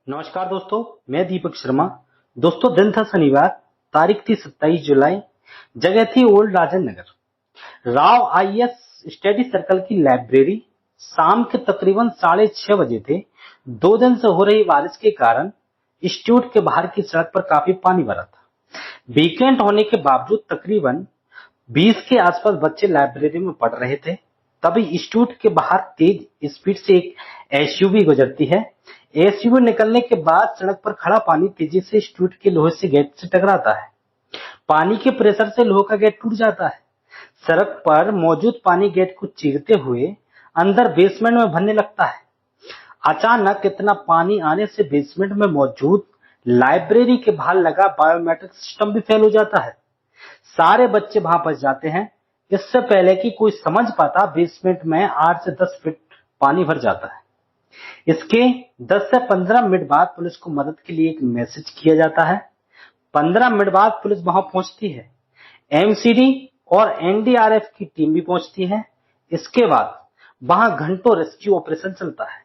नमस्कार दोस्तों, मैं दीपक शर्मा। दोस्तों, दिन था शनिवार, तारीख थी 27 जुलाई, जगह थी old Rajendra Nagar. Rao IAS study circle की लाइब्रेरी शाम के तकरीबन 6:30 बजे थे। 2 दिन से हो रही बारिश के कारण इंस्टीट्यूट के बाहर की सड़क पर काफी पानी भरा था। वीकेंड होने के बावजूद तकरीबन 20 के आसपास बच्चे लाइब्रेरी में पढ़ रहे थे। तभी इंस्टीट्यूट के बाहर तेज स्पीड से एक एसयूवी गुजरती है। एसयूवी निकलने के बाद सड़क पर खड़ा पानी तेजी से इंस्टीट्यूट के लोहे से गेट से टकराता है। पानी के प्रेशर से लोहे का गेट टूट जाता है। सड़क पर मौजूद पानी गेट को चीरते हुए अंदर बेसमेंट में भरने लगता है। अचानक इतना पानी आने से बेसमेंट में मौजूद लाइब्रेरी के बाहर लगा बायोमेट्रिक सिस्टम भी फेल हो जाता है। सारे बच्चे वहां फंस जाते हैं। इससे पहले कि कोई समझ पाता, बेसमेंट में 8 से 10 फीट पानी भर जाता है। इसके 10 से 15 मिनट बाद पुलिस को मदद के लिए एक मैसेज किया जाता है। 15 मिनट बाद पुलिस वहां पहुंचती है। एमसीडी और एनडीआरएफ की टीम भी पहुंचती है। इसके बाद वहां घंटों रेस्क्यू ऑपरेशन चलता है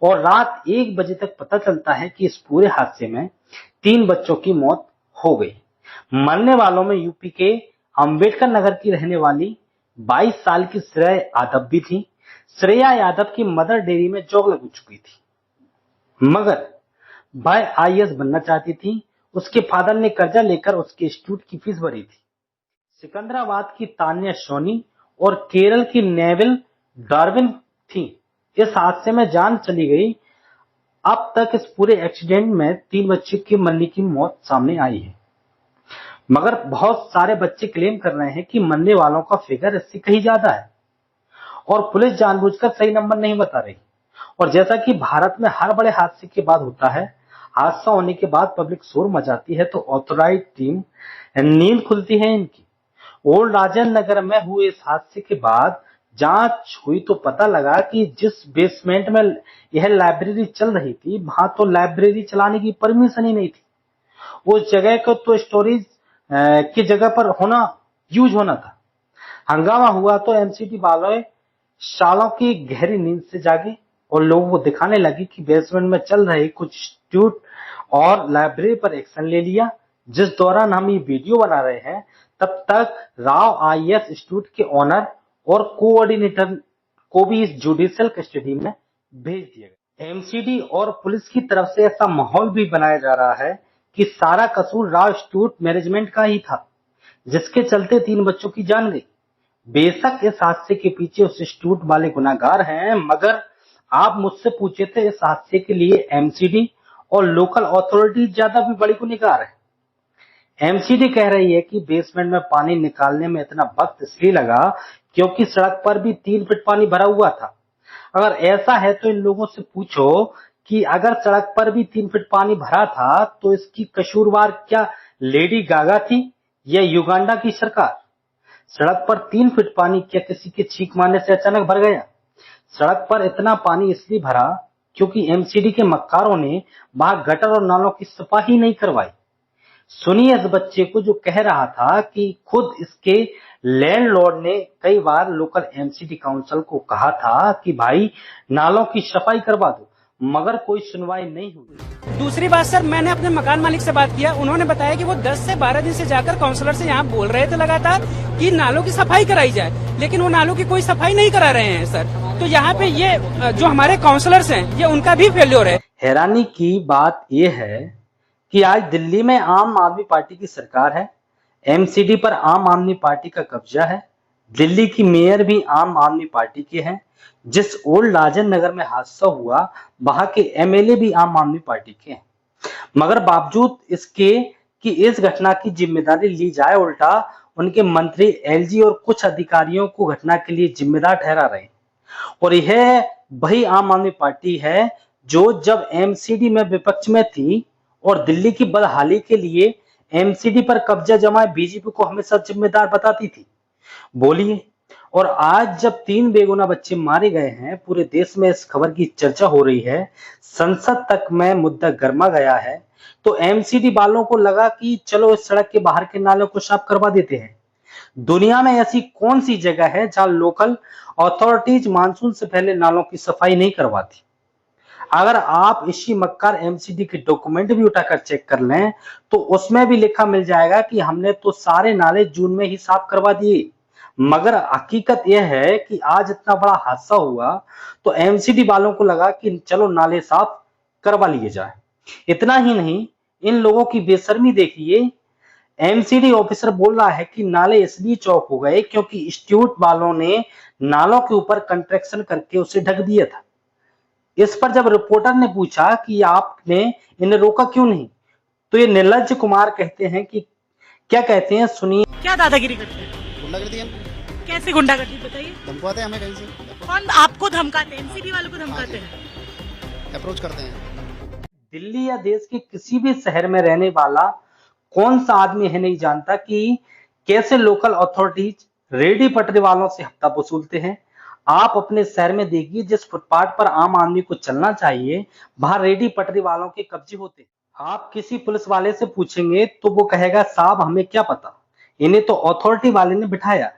और रात 1 बजे तक पता चलता है कि इस पूरे हादसे में 3 बच्चों की मौत हो गई। मरने वालों में यूपी के अंबेडकर नगर की रहने वाली 22 साल की श्रेया यादव भी थी। श्रेया यादव की मदर डेयरी में जॉब लग चुकी थी, मगर वह आईएएस बनना चाहती थी। उसके फादर ने कर्जा लेकर उसके इंस्टीट्यूट की फीस भरी थी। सिकंदराबाद की तान्या सोनी और केरल की नेविल डार्विन थी। इस हादसे में जान चली गई। अब तक इस पूरे एक्सीडेंट में 3 बच्चों की मरने की मौत सामने आई है, मगर बहुत सारे बच्चे क्लेम कर रहे हैं कि मरने वालों का फिगर इससे कहीं ज्यादा है और पुलिस जानबूझकर सही नंबर नहीं बता रही। और जैसा कि भारत में हर बड़े हादसे के बाद होता है, हादसा होने के बाद पब्लिक शोर मचाती है तो ऑथोराइज टीम नींद खुलती है इनकी। ओल्ड राजेंद्र नगर में हुए इस हादसे के बाद जांच हुई तो पता लगा कि जिस बेसमेंट में यह लाइब्रेरी चल रही थी, वहां तो लाइब्रेरी चलाने की परमिशन ही नहीं थी। उस जगह को तो स्टोरेज की जगह पर यूज होना था। हंगामा हुआ तो एमसीडी वालों सालों की गहरी नींद से जागे और लोगों को दिखाने लगी कि बेसमेंट में चल रहे कुछ इंस्टीट्यूट और लाइब्रेरी पर एक्शन ले लिया। जिस दौरान हम ये वीडियो बना रहे हैं, तब तक राव आईएएस इंस्टीट्यूट के ऑनर और कोऑर्डिनेटर को भी इस जुडिशियल कस्टडी में भेज दिया गया। एमसीडी और पुलिस की तरफ से ऐसा माहौल भी बनाया जा रहा है कि सारा कसूर राव इंस्टीट्यूट मैनेजमेंट का ही था, जिसके चलते 3 बच्चों की जान गई। बेशक इस हादसे के पीछे उस इंस्टीट्यूट वाले गुनाहगार हैं, मगर आप मुझसे पूछे थे, इस हादसे के लिए एमसीडी और लोकल अथॉरिटी ज्यादा भी बड़ी गुनहगार है। एमसीडी कह रही है कि बेसमेंट में पानी निकालने में इतना वक्त इसलिए लगा क्योंकि सड़क पर भी 3 फीट पानी भरा हुआ था। अगर ऐसा है तो इन लोगों से पूछो कि अगर सड़क पर भी 3 फीट पानी भरा था तो इसकी कसूरवार क्या लेडी गागा थी या युगांडा की सरकार? सड़क पर 3 फीट पानी क्या किसी के छींक मारने से अचानक भर गया? सड़क पर इतना पानी इसलिए भरा क्योंकि एमसीडी के मक्कारों ने वहां गटर और नालों की सफाई नहीं करवाई। सुनिए इस बच्चे को जो कह रहा था कि खुद इसके लैंडलॉर्ड ने कई बार लोकल एमसीडी काउंसिल को कहा था कि भाई नालों की सफाई करवा दो, मगर कोई सुनवाई नहीं हुई। दूसरी बात सर, मैंने अपने मकान मालिक से बात किया। उन्होंने बताया कि वो 10 से 12 दिन से जाकर काउंसलर से यहाँ बोल रहे थे लगातार कि नालों की सफाई कराई जाए, लेकिन वो नालों की कोई सफाई नहीं करा रहे हैं सर। तो यहाँ पे ये जो हमारे काउंसलर्स हैं, ये उनका भी फेल्योर है। हैरानी की बात यह है कि आज दिल्ली में आम आदमी पार्टी की सरकार है। एमसीडी पर आम आदमी पार्टी का कब्जा है। दिल्ली की मेयर भी आम आदमी पार्टी के हैं। जिस ओल्ड राजेंद्र नगर में हादसा हुआ, वहां के एमएलए भी आम आदमी पार्टी के हैं। मगर बावजूद इसके कि इस घटना की जिम्मेदारी ली जाए, उल्टा उनके मंत्री, एलजी और कुछ अधिकारियों को घटना के लिए जिम्मेदार ठहरा रहे। और यह वही आम आदमी पार्टी है जो जब एमसीडी में विपक्ष में थी और दिल्ली की बदहाली के लिए एमसीडी पर कब्जा जमाए बीजेपी को हमेशा जिम्मेदार बताती थी। बोलिए, और आज जब 3 बेगुनाह बच्चे मारे गए हैं, पूरे देश में इस खबर की चर्चा हो रही है, संसद तक में मुद्दा गर्मा गया है, तो एमसीडी वालों को लगा कि चलो इस सड़क के बाहर के नालों को साफ करवा देते हैं। दुनिया में ऐसी कौन सी जगह है जहां लोकल अथॉरिटीज मानसून से पहले नालों की सफाई नहीं करवाती? अगर आप इसी मक्कार एमसीडी के डॉक्यूमेंट भी उठाकर चेक कर लें तो उसमें भी लिखा मिल जाएगा कि हमने तो सारे नाले जून में ही साफ करवा दिए। मगर हकीकत यह है कि आज इतना बड़ा हादसा हुआ तो एमसीडी वालों को लगा कि चलो नाले साफ करवा लिए जाए। इतना ही नहीं, इन लोगों की बेशर्मी देखिए। एमसीडी ऑफिसर बोल रहा है कि नाले इसलिए चौक हो गए क्योंकि इंस्टीट्यूट वालों ने नालों के ऊपर कंस्ट्रक्शन करके उसे ढक दिया था। इस पर जब रिपोर्टर ने पूछा कि आपने इन्हें रोका क्यों नहीं, तो ये निर्लज्ज कुमार कहते हैं कि क्या कहते हैं, सुनिए। क्या दादागिरी करते हैं? गुंडागर्दी हम कैसे गुंडागर्दी बताइए? धमकाते हैं हमें कहीं से, कौन आपको धमकाते हैं? एमसीडी वालों को धमकाते हैं? अप्रोच करते हैं। दिल्ली या देश के किसी भी शहर में रहने वाला कौन सा आदमी है नहीं जानता कि कैसे लोकल अथॉरिटीज रेडी पटरी वालों से हफ्ता वसूलते हैं। आप अपने शहर में देखिए, जिस फुटपाथ पर आम आदमी को चलना चाहिए वहां रेडी पटरी वालों के कब्जे होते हैं। आप किसी पुलिस वाले से पूछेंगे तो वो कहेगा साहब हमें क्या पता, इन्हें तो अथॉरिटी वाले ने बिठाया।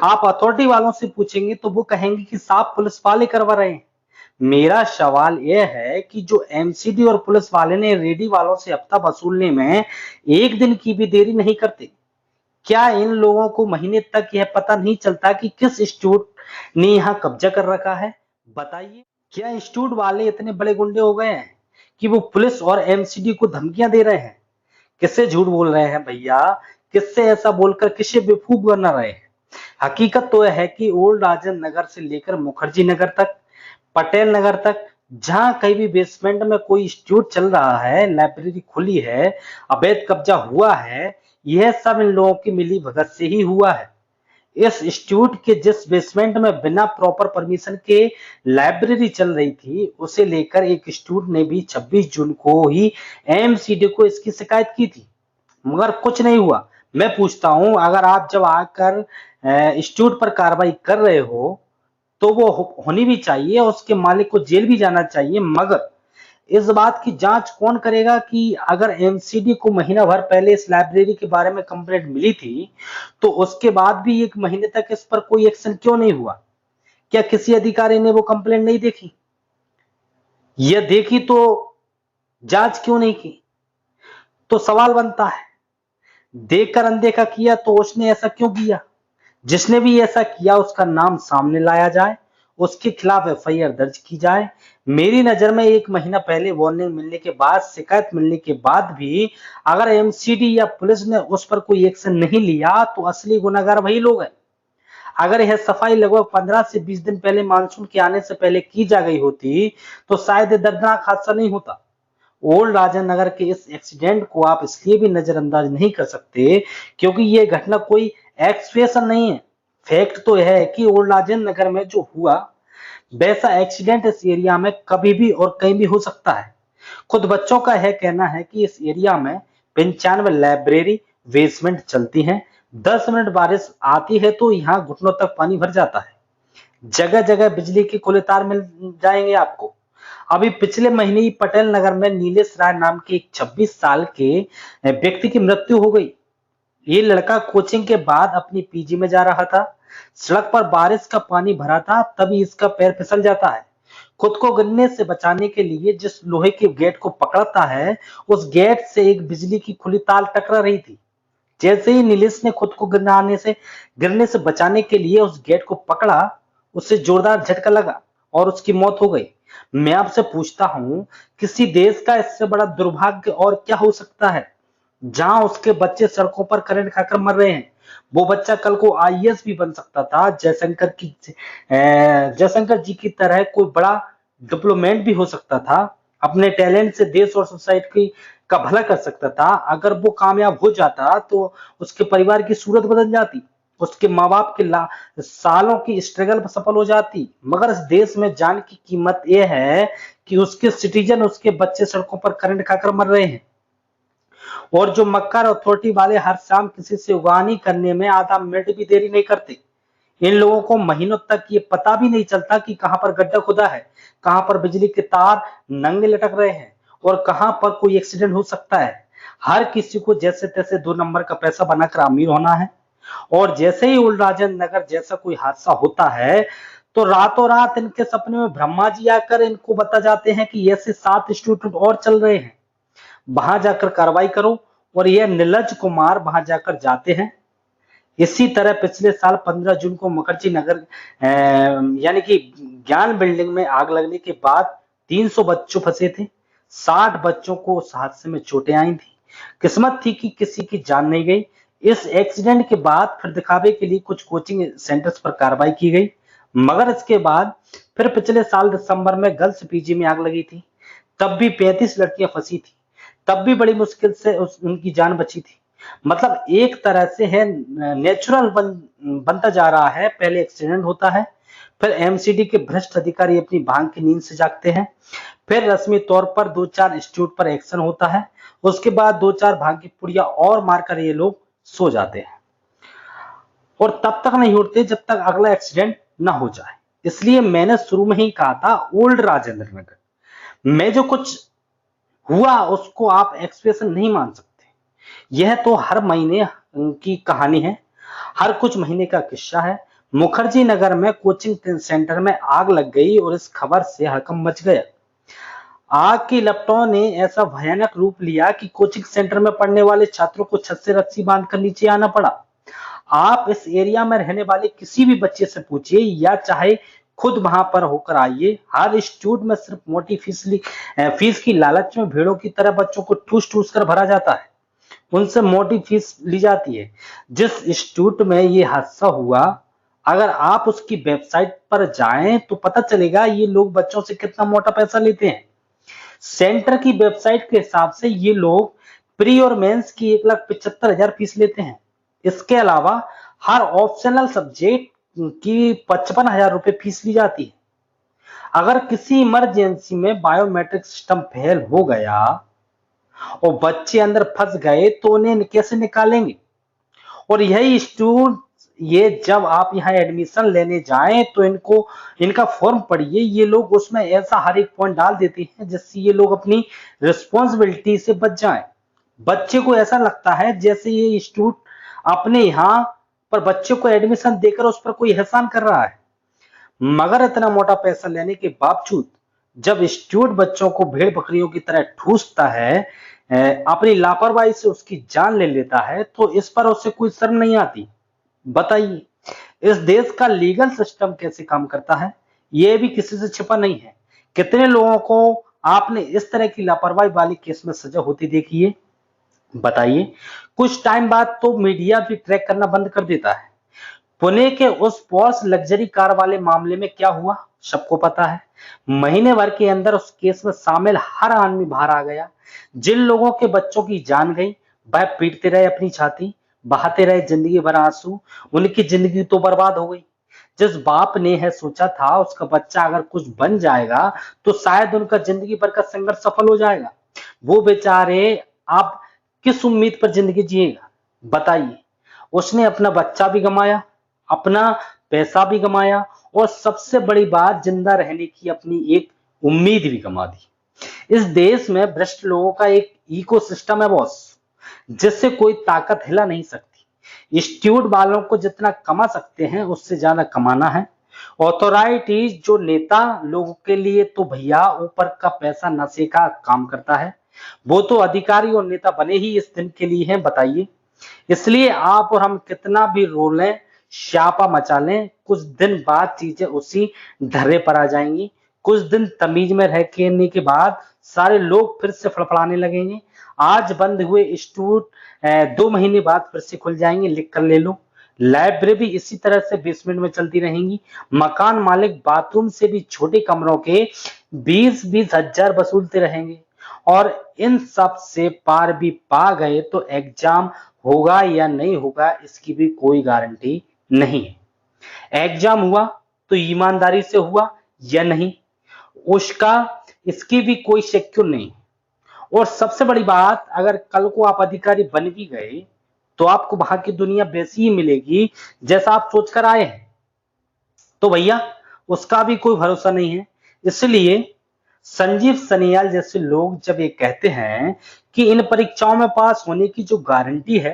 आप अथॉरिटी वालों से पूछेंगे तो वो कहेंगे कि साहब पुलिस वाले करवा रहे हैं। मेरा सवाल यह है कि जो एमसीडी और पुलिस वाले ने रेडी वालों से हफ्ता वसूलने में एक दिन की भी देरी नहीं करते, क्या इन लोगों को महीने तक यह पता नहीं चलता कि किस इंस्टीट्यूट ने यहां कब्जा कर रखा है? बताइए, क्या इंस्टीट्यूट वाले इतने बड़े गुंडे हो गए हैं कि वो पुलिस और एमसीडी को धमकियां दे रहे हैं? किससे झूठ बोल रहे हैं भैया? किससे ऐसा बोलकर किसे बेवकूफ बना रहे हैं? हकीकत तो यह है कि ओल्ड राजेंद्र नगर से लेकर मुखर्जी नगर तक, पटेल नगर तक, जहां कहीं भी बेसमेंट में कोई इंस्टीट्यूट चल रहा है, लाइब्रेरी खुली है, अवैध कब्जा हुआ है, यह सब इन लोगों की मिली भगत से ही हुआ है। इस इंस्टीट्यूट के जिस बेसमेंट में बिना प्रॉपर परमिशन के लाइब्रेरी चल रही थी, उसे लेकर एक इंस्टीट्यूट ने भी 26 जून को ही एमसीडी को इसकी शिकायत की थी, मगर कुछ नहीं हुआ। मैं पूछता हूं, अगर आप जब आकर इंस्टीट्यूट पर कार्रवाई कर रहे हो तो वो होनी भी चाहिए, उसके मालिक को जेल भी जाना चाहिए, मगर इस बात की जांच कौन करेगा कि अगर एमसीडी को महीना भर पहले इस लाइब्रेरी के बारे में कंप्लेंट मिली थी तो उसके बाद भी एक महीने तक इस पर कोई एक्शन क्यों नहीं हुआ? क्या किसी अधिकारी ने वो कंप्लेंट नहीं देखी? या देखी तो जांच क्यों नहीं की? तो सवाल बनता है, देखकर अनदेखा किया तो उसने ऐसा क्यों किया? जिसने भी ऐसा किया उसका नाम सामने लाया जाए, उसके खिलाफ एफआईआर दर्ज की जाए। मेरी नजर में एक महीना पहले वार्निंग मिलने के बाद, शिकायत मिलने के बाद भी अगर एमसीडी या पुलिस ने उस पर कोई एक्शन नहीं लिया तो असली गुनाहगार वही लोग हैं। अगर यह सफाई लगभग 15 से 20 दिन पहले मानसून के आने से पहले की जा गई होती तो शायद दर्दनाक हादसा नहीं होता। ओल्ड राजेंद्र नगर के इस एक्सीडेंट को आप इसलिए भी नजरअंदाज नहीं कर सकते क्योंकि यह घटना कोई एक्सप्रेशन नहीं है। फैक्ट तो यह है कि ओल्ड राजेंद्र नगर में जो हुआ वैसा एक्सीडेंट इस एरिया में कभी भी और कहीं भी हो सकता है। खुद बच्चों का यह कहना है कि इस एरिया में 95 लाइब्रेरी बेसमेंट चलती हैं। 10 मिनट बारिश आती है तो यहाँ घुटनों तक पानी भर जाता है। जगह जगह बिजली के खुले तार मिल जाएंगे आपको। अभी पिछले महीने ही पटेल नगर में नीलेश राय नाम के एक 26 साल के व्यक्ति की मृत्यु हो गई। ये लड़का कोचिंग के बाद अपनी पीजी में जा रहा था। सड़क पर बारिश का पानी भरा था, तभी इसका पैर फिसल जाता है। खुद को गिरने से बचाने के लिए जिस लोहे के गेट को पकड़ता है, उस गेट से एक बिजली की खुली तार टकरा रही थी। जैसे ही नीलेश ने खुद को गिरने से बचाने के लिए उस गेट को पकड़ा, उससे जोरदार झटका लगा और उसकी मौत हो गई। मैं आपसे पूछता हूं, किसी देश का इससे बड़ा दुर्भाग्य और क्या हो सकता है, जहां उसके बच्चे सड़कों पर करंट खाकर मर रहे हैं। वो बच्चा कल को आईएएस भी बन सकता था, जयशंकर जी की तरह कोई बड़ा डिप्लोमेट भी हो सकता था, अपने टैलेंट से देश और सोसाइटी का भला कर सकता था। अगर वो कामयाब हो जाता तो उसके परिवार की सूरत बदल जाती, उसके माँ बाप के सालों की स्ट्रगल सफल हो जाती। मगर इस देश में जान की कीमत यह है कि उसके सिटीजन, उसके बच्चे सड़कों पर करंट खाकर मर रहे हैं। और जो मक्कार अथॉरिटी वाले हर शाम किसी से उगानी करने में आधा मिनट भी देरी नहीं करते। इन लोगों को महीनों तक ये पता भी नहीं चलता कि कहां पर गड्ढा खुदा है, कहां पर बिजली के तार नंगे लटक रहे हैं और कहां पर कोई एक्सीडेंट हो सकता है। हर किसी को जैसे तैसे 2 नंबर का पैसा बनाकर अमीर होना है, और जैसे ही ओल्ड राजेंद्र नगर जैसा कोई हादसा होता है तो रातों रात इनके सपने में ब्रह्मा जी आकर इनको बता जाते हैं कि ऐसे 7 स्टूडेंट और चल रहे हैं, वहां जाकर कार्रवाई करो, और यह नीलज कुमार वहां जाकर जाते हैं। इसी तरह पिछले साल 15 जून को मुखर्जी नगर यानी कि ज्ञान बिल्डिंग में आग लगने के बाद 300 बच्चों फंसे थे। 60 बच्चों को उस हादसे में चोटें आई थी। किस्मत थी कि किसी की जान नहीं गई। इस एक्सीडेंट के बाद फिर दिखावे के लिए कुछ कोचिंग सेंटर्स पर कार्रवाई की गई, मगर इसके बाद फिर पिछले साल दिसंबर में गर्ल्स पीजी में आग लगी थी। तब भी 35 लड़कियां फंसी थी, तब भी बड़ी मुश्किल से उनकी जान बची थी। मतलब एक तरह से है नेचुरल बनता जा रहा है। पहले एक्सीडेंट होता है, फिर एमसीडी के भ्रष्ट अधिकारी अपनी भांग की नींद से जागते हैं, फिर रस्मी तौर पर 2-4 इंस्टीट्यूट पर एक्शन होता है, उसके बाद 2-4 भांग की पुड़िया और मारकर ये लोग सो जाते हैं, और तब तक नहीं उठते जब तक अगला एक्सीडेंट ना हो जाए। इसलिए मैंने शुरू में ही कहा था ओल्ड राजेंद्र नगर में जो कुछ हुआ उसको आप एक्सप्रेशन नहीं मान सकते। यह तो हर महीने की कहानी है, हर कुछ महीने का किस्सा है। मुखर्जी नगर में कोचिंग सेंटर में आग लग गई और इस खबर से हड़कंप मच गया। आग की लपटों ने ऐसा भयानक रूप लिया कि कोचिंग सेंटर में पढ़ने वाले छात्रों को छत से रस्सी बांधकर नीचे आना पड़ा। आप इस एरिया में रहने वाले किसी भी बच्चे से पूछिए या चाहे खुद वहां पर होकर आइए, हर इंस्टीट्यूट में सिर्फ मोटी फीस की लालच में भीड़ों की तरह बच्चों को ठूस ठूस कर भरा जाता है, उनसे मोटी फीस ली जाती है। जिस इंस्टीट्यूट में ये हादसा हुआ, अगर आप उसकी वेबसाइट पर जाएं तो पता चलेगा ये लोग बच्चों से कितना मोटा पैसा लेते हैं। सेंटर की वेबसाइट के हिसाब से ये लोग प्री और मेंस की 1,75,000 फीस लेते हैं। इसके अलावा हर ऑप्शनल सब्जेक्ट की 55,000 रुपए फीस ली जाती है। अगर किसी इमरजेंसी में बायोमेट्रिक सिस्टम फेल हो गया और बच्चे अंदर फंस गए तो उन्हें कैसे निकालेंगे? और यही स्टूडेंट ये जब आप यहाँ एडमिशन लेने जाएं तो इनका फॉर्म पढ़िए, ये लोग उसमें ऐसा हर एक पॉइंट डाल देते हैं जिससे ये लोग अपनी रिस्पॉन्सिबिलिटी से बच जाएं। बच्चे को ऐसा लगता है जैसे ये स्टूडेंट अपने यहाँ पर बच्चे को एडमिशन देकर उस पर कोई एहसान कर रहा है। मगर इतना मोटा पैसा लेने के बावजूद जब स्टूडेंट बच्चों को भेड़ बकरियों की तरह ठूसता है, अपनी लापरवाही से उसकी जान ले लेता है, तो इस पर उससे कोई शर्म नहीं आती। बताइए इस देश का लीगल सिस्टम कैसे काम करता है, यह भी किसी से छिपा नहीं है। कितने लोगों को आपने इस तरह की लापरवाही वाली केस में सजा होती देखी है? बताइए। कुछ टाइम बाद तो मीडिया भी ट्रैक करना बंद कर देता है। पुणे के उस पॉर्श लग्जरी कार वाले मामले में क्या हुआ सबको पता है। महीने भर के अंदर उस केस में शामिल हर आदमी बाहर आ गया। जिन लोगों के बच्चों की जान गई वह पीटते रहे अपनी छाती, बहाते रहे जिंदगी भर आंसू, उनकी जिंदगी तो बर्बाद हो गई। जिस बाप ने है सोचा था उसका बच्चा अगर कुछ बन जाएगा तो शायद उनका जिंदगी भर का संघर्ष सफल हो जाएगा, वो बेचारे अब किस उम्मीद पर जिंदगी जिएगा? बताइए। उसने अपना बच्चा भी गंवाया, अपना पैसा भी गंवाया, और सबसे बड़ी बात जिंदा रहने की अपनी एक उम्मीद भी गंवा दी। इस देश में भ्रष्ट लोगों का एक इकोसिस्टम है बॉस, जिससे कोई ताकत हिला नहीं सकती। इंस्टीट्यूट वालों को जितना कमा सकते हैं उससे ज्यादा कमाना है। ऑथोराइटीज जो नेता लोगों के लिए तो भैया ऊपर का पैसा नशे का काम करता है, वो तो अधिकारी और नेता बने ही इस दिन के लिए हैं। बताइए। इसलिए आप और हम कितना भी रो लें, श्यापा मचा लें, कुछ दिन बाद चीजें उसी ढर्रे पर आ जाएंगी। कुछ दिन तमीज में रह के के बाद सारे लोग फिर से फड़फड़ाने लगेंगे। आज बंद हुए इंस्टीट्यूट 2 महीने बाद फिर से खुल जाएंगे, लिख कर ले लो। लाइब्रेरी इसी तरह से बेसमेंट में चलती रहेंगी। मकान मालिक बाथरूम से भी छोटे कमरों के 20-20 हजार वसूलते रहेंगे। और इन सब से पार भी पा गए तो एग्जाम होगा या नहीं होगा इसकी भी कोई गारंटी नहीं है। एग्जाम हुआ तो ईमानदारी से हुआ या नहीं उसका इसकी भी कोई सिक्योर नहीं। और सबसे बड़ी बात, अगर कल को आप अधिकारी बन भी गए तो आपको वहां की दुनिया वैसी ही मिलेगी जैसा आप सोचकर आए हैं, तो भैया उसका भी कोई भरोसा नहीं है। इसलिए संजीव सनियाल जैसे लोग जब ये कहते हैं कि इन परीक्षाओं में पास होने की जो गारंटी है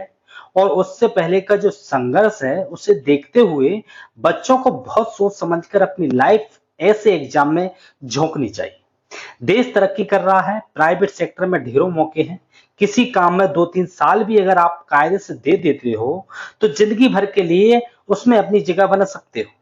और उससे पहले का जो संघर्ष है उसे देखते हुए बच्चों को बहुत सोच समझकर अपनी लाइफ ऐसे एग्जाम में झोंकनी चाहिए। देश तरक्की कर रहा है, प्राइवेट सेक्टर में ढेरों मौके हैं। किसी काम में 2-3 साल भी अगर आप कायदे से दे देते हो तो जिंदगी भर के लिए उसमें अपनी जगह बना सकते हो।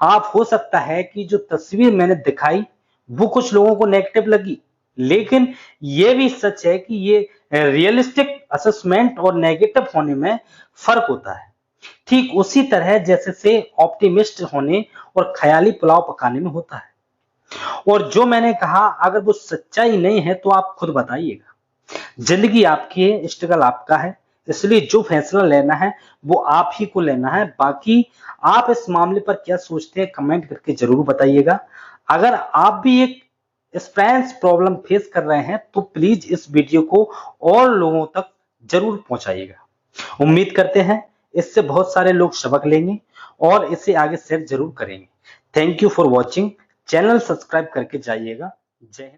आप हो सकता है कि जो तस्वीर मैंने दिखाई वो कुछ लोगों को नेगेटिव लगी, लेकिन ये भी सच है कि ये रियलिस्टिक असेसमेंट और नेगेटिव होने में फर्क होता है। ठीक उसी तरह जैसे से ऑप्टिमिस्ट होने और ख्याली पुलाव पकाने में होता है। और जो मैंने कहा अगर वो सच्चाई नहीं है तो आप खुद बताइएगा। जिंदगी आपकी है, स्ट्रगल आपका है, इसलिए जो फैसला लेना है वो आप ही को लेना है। बाकी आप इस मामले पर क्या सोचते हैं कमेंट करके जरूर बताइएगा। अगर आप भी एक स्पेंस प्रॉब्लम फेस कर रहे हैं तो प्लीज इस वीडियो को और लोगों तक जरूर पहुंचाइएगा। उम्मीद करते हैं इससे बहुत सारे लोग सबक लेंगे और इसे आगे शेयर जरूर करेंगे। Thank you for watching. Channel subscribe करके जाइएगा। जय हिंद।